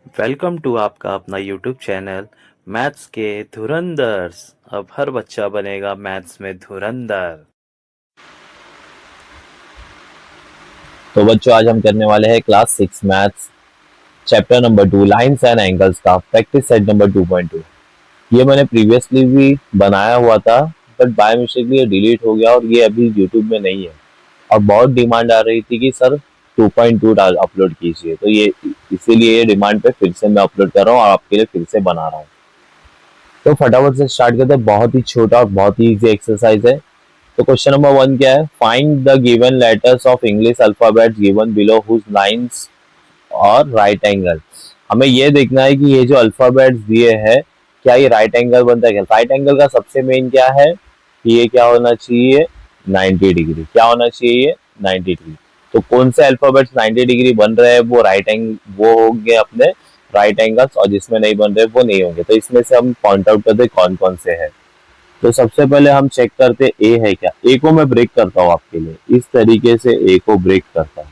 Welcome to आपका अपना YouTube channel maths के धुरंधर्स। अब हर बच्चा बनेगा मैथ्स में धुरंधर। तो बच्चों आज हम करने वाले हैं class 6 maths chapter number 2 lines and angles का प्रैक्टिस सेट नंबर 2.2। ये मैंने प्रीवियसली भी बनाया हुआ था बट बाय मिस्टेकली ये डिलीट हो गया और ये अभी यूट्यूब में नहीं है। और बहुत डिमांड आ रही थी कि सर 2.2 अपलोड कीजिए, तो ये इसीलिए ये डिमांड पे फिर से मैं अपलोड कर रहा हूँ और आपके लिए फिर से बना रहा हूँ। तो फटाफट से स्टार्ट करते हैं। बहुत ही छोटा और बहुत ही इजी एक्सरसाइज है। तो क्वेश्चन नंबर 1 क्या है? Find the given letters of English alphabet given below whose lines और राइट एंगल। हमें ये देखना है कि ये जो अल्फाबेट्स दिए हैं क्या ये राइट एंगल बनता है क्या। राइट एंगल का सबसे मेन क्या है कि ये क्या होना चाहिए, 90 डिग्री। क्या होना चाहिए ये 90 डिग्री। तो कौन से अल्फाबेट्स 90 डिग्री बन रहे हैं वो वो होंगे अपने राइट एंगल्स, और जिसमें नहीं बन रहे वो नहीं होंगे। तो इसमें से हम पॉइंट आउट करते कौन कौन से हैं। तो सबसे पहले हम चेक करते ए है क्या। ए को मैं ब्रेक करता हूँ आपके लिए, इस तरीके से ए को ब्रेक करता हूँ।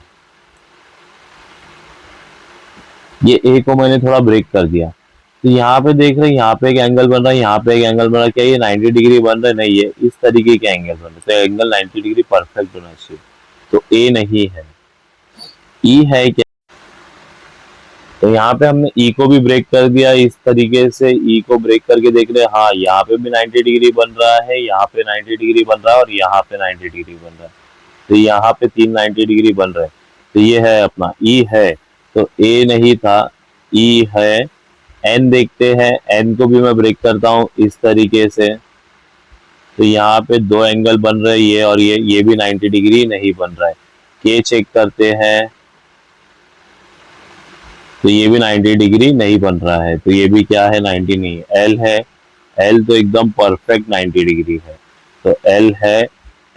ये ए को मैंने थोड़ा ब्रेक कर दिया। तो यहाँ पे देख रहे हैं, यहाँ पे एक एंगल बन रहा है, यहाँ पे एक एंगल बन रहा है। क्या ये 90 डिग्री बन रहा है? नहीं, ये इस तरीके के एंगल बन रहे हैं। तो एंगल 90 डिग्री परफेक्ट होना चाहिए। तो ए नहीं है, ई है क्या। तो यहाँ पे हमने ई को भी ब्रेक कर दिया इस तरीके से। ई को ब्रेक करके देख रहे हैं, हाँ यहाँ पे भी 90 डिग्री बन रहा है, यहाँ पे 90 डिग्री बन रहा है और यहाँ पे 90 डिग्री बन रहा है। तो यहाँ पे तीन 90 डिग्री बन रहे हैं। तो ये है अपना ई है। तो ए नहीं था, ई है। एन देखते हैं, एन को भी मैं ब्रेक करता हूँ इस तरीके से। तो यहाँ पे दो एंगल बन रहे हैं, ये और ये भी 90 डिग्री नहीं बन रहा है। के चेक करते हैं, तो ये भी 90 डिग्री नहीं बन रहा है। तो ये भी क्या है, 90 नहीं है। एल है, एल तो एकदम परफेक्ट 90 डिग्री है। तो एल है।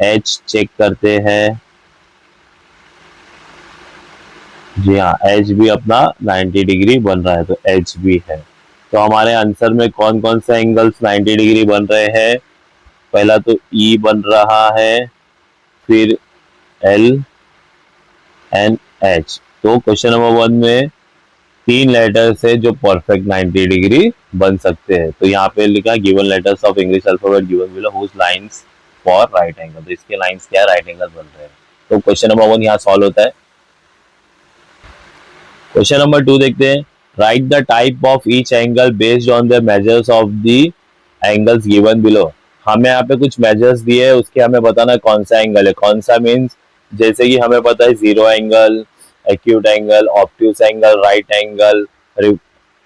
एच चेक करते हैं, जी हाँ एच भी अपना 90 डिग्री बन रहा है। तो एच भी है। तो हमारे आंसर में कौन कौन से एंगल्स 90 डिग्री बन रहे हैं? पहला तो ई बन रहा है, फिर एल एंड एच। तो क्वेश्चन नंबर 1 में तीन लेटर्स है जो परफेक्ट 90 डिग्री बन सकते हैं। तो यहाँ पे लिखा given letters of English alphabet given below whose lines for right angle. तो इसके लाइंस क्या है, राइट एंगल बन रहे हैं। तो क्वेश्चन नंबर 1 यहाँ सॉल्व होता है। क्वेश्चन नंबर 2 देखते हैं। Right the type of each angle based on the measures of the angles given below. हमें यहाँ पे कुछ मेजर्स दिए हैं, उसके हमें बताना है कौन सा एंगल है। कौन सा मीन्स जैसे कि हमें पता है zero angle, acute angle, obtuse angle, right angle,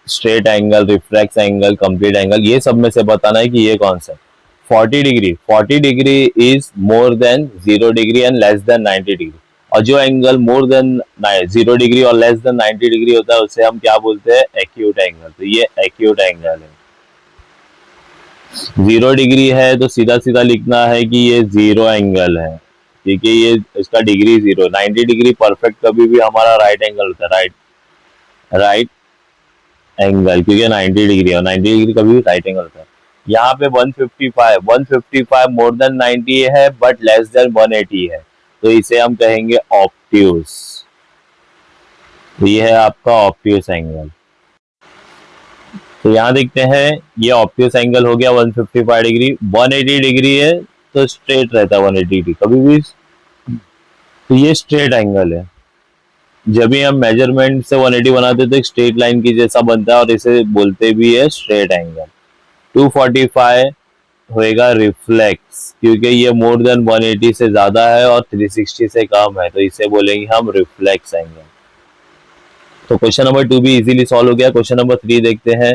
straight angle, reflex angle, complete angle. ये सब में से बताना है कि ये कौन सा। 40 degree is more than 0 degree and less than 90 degree. और जो एंगल मोर देन 0 डिग्री और लेस देन 90 डिग्री होता है उसे हम क्या बोलते हैं, एक्यूट एंगल। तो ये एक्यूट एंगल है। 0 डिग्री है तो सीधा सीधा लिखना है कि ये जीरो एंगल है, ठीक है। ये इसका डिग्री जीरो। 90 डिग्री परफेक्ट कभी भी हमारा राइट एंगल होता है, राइट राइट एंगल, क्योंकि 90 डिग्री और 90 डिग्री कभी भी राइट एंगल होता है। यहाँ पे 155 मोर देन 90 है बट लेस देन 180 है, तो इसे हम कहेंगे ऑब्ट्यूस। तो ये है आपका ऑब्ट्यूस एंगल। तो यहाँ देखते हैं, ये ऑब्ट्यूस एंगल हो गया 155 डिग्री। 180 डिग्री है तो स्ट्रेट रहता है 180 डिग्री कभी भी। तो ये स्ट्रेट एंगल है। जब भी हम मेजरमेंट से 180 बनाते हैं तो एक स्ट्रेट लाइन की जैसा बनता है और इसे बोलते भी है स्ट्रेट एंगल। 245 होएगा रिफ्लेक्स, क्योंकि ये मोर देन 180 से ज्यादा है और 360 से कम है, तो इसे बोलेंगे हम रिफ्लेक्स एंगल। तो क्वेश्चन नंबर 2 भी इजीली सॉल्व हो गया। क्वेश्चन नंबर 3 देखते हैं।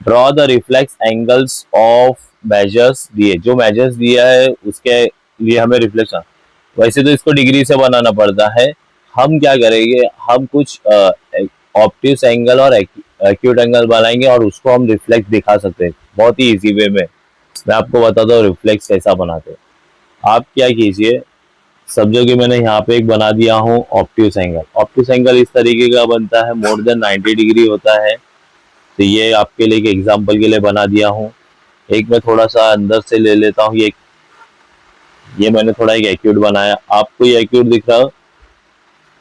Draw the reflex angles of measures दिए, जो मेजर्स दिया है उसके लिए हमें रिफ्लेक्शन। वैसे तो इसको डिग्री से बनाना पड़ता है, हम क्या करेंगे, हम कुछ ऑब्ट्यूस एंगल और एक्यूट एंगल बनाएंगे और उसको हम रिफ्लेक्स दिखा सकते हैं बहुत ही इजी वे में। मैं आपको बताता हूँ रिफ्लेक्स कैसा बनाते हैं। आप क्या कीजिए, समझो कि मैंने यहाँ पे एक बना दिया हूँ ऑब्ट्यूस एंगल। ऑब्ट्यूस एंगल इस तरीके का बनता है, मोर देन 90 डिग्री होता है। तो ये आपके लिए एक एग्जांपल के लिए बना दिया हूँ। एक मैं थोड़ा सा अंदर से ले लेता हूँ, ये मैंने थोड़ा एक एक्यूट बनाया। आपको ये एक्यूट दिख रहा हो,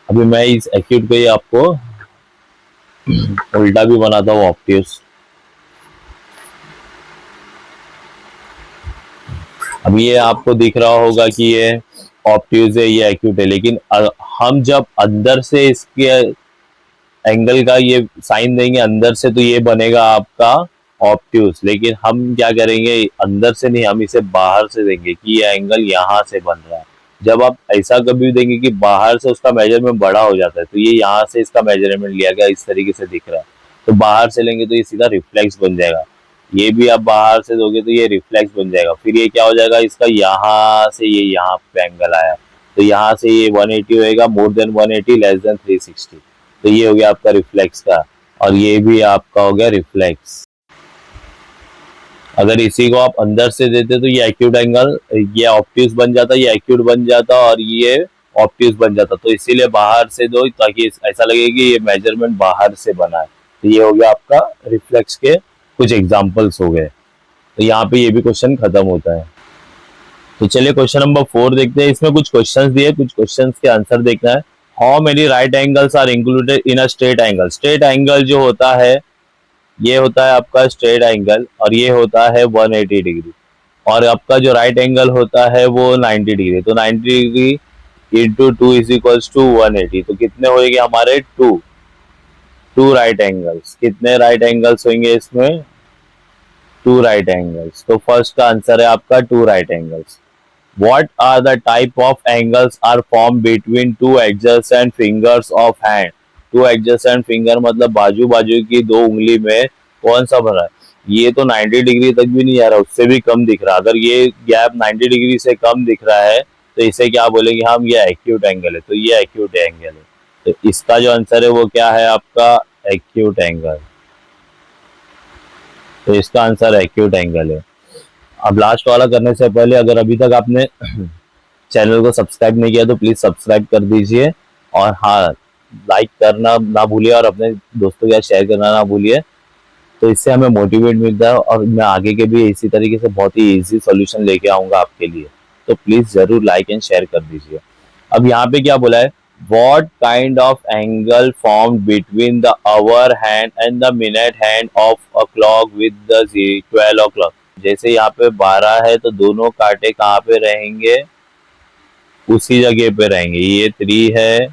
अभी मैं इस एक्यूट को ही आपको उल्टा भी बनाता हूँ ऑप्टियस। अब ये आपको दिख रहा होगा कि ये ऑप्ट्यूज है, ये एक्यूट है, लेकिन हम जब अंदर से इसके एंगल का ये साइन देंगे अंदर से तो ये बनेगा आपका ऑप्ट्यूज। लेकिन हम क्या करेंगे, अंदर से नहीं, हम इसे बाहर से देंगे कि ये एंगल यहाँ से बन रहा है। जब आप ऐसा कभी देंगे कि बाहर से उसका मेजरमेंट बड़ा हो जाता है, तो ये यहाँ से इसका मेजरमेंट लिया गया, इस तरीके से दिख रहा है, तो बाहर से लेंगे तो ये सीधा रिफ्लेक्स बन जाएगा। ये भी आप बाहर से दोगे तो ये रिफ्लेक्स बन जाएगा। फिर ये क्या हो जाएगा, इसका यहाँ से ये यहाँ पे एंगल आया, तो यहाँ से ये 180 होएगा, मोर देन 180, लेस देन 360, तो ये हो गया आपका रिफ्लेक्स का। और ये भी आपका हो गया रिफ्लेक्स। अगर इसी को आप अंदर से देते तो ये एक्यूट एंगल, ये ऑप्ट्यूज बन जाता, ये एक्यूट बन जाता और ये ऑप्ट्यूज बन जाता। तो इसीलिए बाहर से दो ताकि ऐसा लगे कि ये मेजरमेंट बाहर से बना है। तो ये हो गया आपका रिफ्लेक्स के कुछ एग्जांपल्स हो गए। तो यहाँ पे ये भी क्वेश्चन खत्म होता है। तो चलिए क्वेश्चन नंबर 4 देखते हैं। इसमें कुछ क्वेश्चंस दिए, कुछ क्वेश्चंस के आंसर देखना है। How many right angles are included in a straight angle. Straight angle जो होता है ये होता है आपका स्ट्रेट एंगल, और ये होता है 180 डिग्री, और आपका जो राइट एंगल होता है वो 90 डिग्री। तो 90 degree into 2 is equals to 180। तो कितने होंगे हमारे, टू राइट एंगल्स। कितने राइट एंगल्स होंगे इसमें, 2 राइट एंगल्स। तो फर्स्ट का आंसर है आपका 2 right angles. What are the type of angles are formed between two adjacent fingers of hand? Two adjacent finger मतलब बाजू बाजू की दो उंगली में कौन सा बना है। ये तो 90 डिग्री तक भी नहीं आ रहा, उससे भी कम दिख रहा। अगर ये गैप 90 डिग्री से कम दिख रहा है तो इसे क्या बोलेंगे हम, ये एक्यूट एंगल है। तो ये एक्यूट एंगल है। तो इसका जो आंसर है वो क्या है आपका, एक्यूट एंगल। तो इसका आंसर एक्यूट एंगल है। अब लास्ट वाला करने से पहले अगर अभी तक आपने चैनल को सब्सक्राइब नहीं किया तो प्लीज सब्सक्राइब कर दीजिए, और हाँ, लाइक करना ना भूलिए और अपने दोस्तों के साथ शेयर करना ना भूलिए। तो इससे हमें मोटिवेट मिलता है, और मैं आगे के भी इसी तरीके से बहुत ही इजी सॉल्यूशन लेके आऊंगा आपके लिए। तो प्लीज जरूर लाइक एंड शेयर कर दीजिए। अब यहाँ पे क्या बोला है, what kind of angle formed between the hour hand and the minute hand of a clock with the 12 o'clock। जैसे यहाँ पे 12 है तो दोनों कांटे कहाँ पे रहेंगे, उसी जगह पे रहेंगे। ये 3 है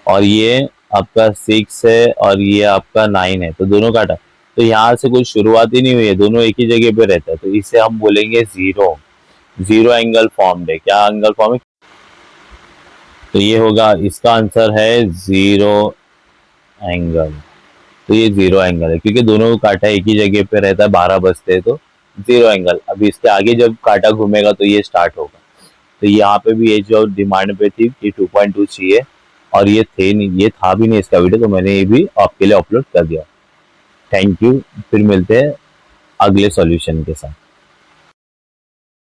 और ये आपका 6 है और ये आपका 9 है, तो दोनों काटा। तो यहाँ से कोई शुरुआत ही नहीं हुई है, दोनों एक ही जगह पे रहता है, तो इसे हम बोलेंगे जीरो। जीरो एंगल फॉर्म्ड है। क्या एंगल फॉर्म है, तो ये होगा, इसका आंसर है जीरो एंगल। तो ये जीरो एंगल है क्योंकि दोनों कांटा एक ही जगह पे रहता है, 12 बजते हैं तो जीरो एंगल। अभी इसके आगे जब कांटा घूमेगा तो ये स्टार्ट होगा। तो यहाँ पे भी ये जो डिमांड पे थी कि 2.2 चाहिए, और ये थे नहीं, ये था भी नहीं इसका वीडियो, तो मैंने ये भी आपके लिए अपलोड कर दिया। थैंक यू, फिर मिलते हैं अगले सॉल्यूशन के साथ।